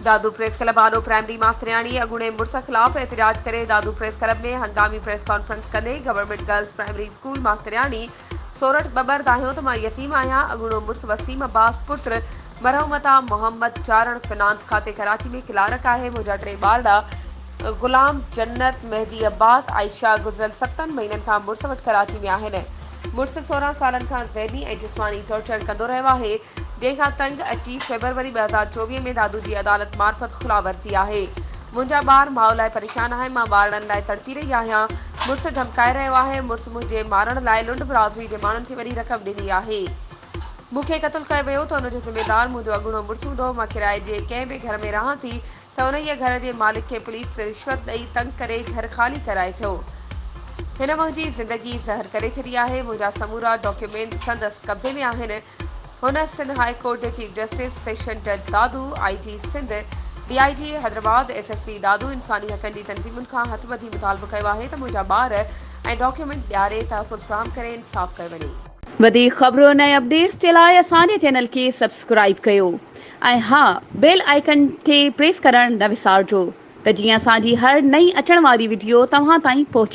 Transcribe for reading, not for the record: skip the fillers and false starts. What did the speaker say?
दादू press club आनो primary मास्तरियाणी अगुणे मुड़स खिलाफ एहतजाज करे दादू प्रेस क्लब में हंगामी प्रेस कॉन्फ्रेंस कंदे गवर्नमेंट गर्ल्स प्राइमरी स्कूल मास्तरियाणी सोरठ बबर दाहियो तो मां यतीम आया अगुणो मुड़स वसीम अब्बास पुट मरहमता मोहम्मद चारण फिनांस खाते कराची में क्लार्क है। मुझा टे बारडा गुलाम जन्नत मेहदी अब्बास आयशा गुजरल 7 महीनन का मुड़स वट कराची में आहिनि। मुड़स 16 सालन का ज़हनी ऐं जिस्मानी टॉर्चर कंदो रहियो आहे, जंहिंखां तंग अची फेबरवरी 2024 में दादू जी अदालत मार्फत खुला वरिती आहे। मुंहिंजा ॿार माउ लाइ परेशान आहिनि, मां ॿारनि लाइ तड़पी रही आहियां। मुड़स धमकाए रहियो आहे, मुड़स मुंहिंजे मारण लाइ लुंड बिरादरी जे माण्हुनि खे वरी रक़म ॾिनी आहे। मूंखे क़तल कयो वियो त हुनजो ज़िम्मेदार मुंहिंजो अॻूणो मुड़ुसु हूंदो। मां किराए जे कंहिं बि घर में रहां थी त हुन ई घर जे मालिक खे पुलिस रिश्वत ॾेई तंग करे घर ख़ाली कराए थो। हिन मुंहिंजी ज़िंदगी ज़हर करे छॾी आहे। मुंहिंजा समूरा डॉक्यूमेंट संदसि कब्ज़े में आहिनि। हुन सिंध हाई कोर्ट जे चीफ जस्टिस सेशन जज दादू, IG Sindh, DIG Hyderabad, SSP दादू इंसानी हक़नि जी तंज़ीमुनि खां हथ ॿधी मुतालबो कयो आहे त मुंहिंजा ॿार ऐं डॉक्यूमेंट ॾियारे तहफ़ुज़ फ़राहम करे इंसाफ़ कयो वञे। वधीक ख़बरुनि ऐं अपडेट्स जे लाइ असांजे चैनल खे सब्सक्राइब कयो ऐं हा, बेल आइकन खे प्रेस करणु न विसारिजो त जीअं असांजी हर नई अचण वारी वीडियो तव्हां ताईं पहुची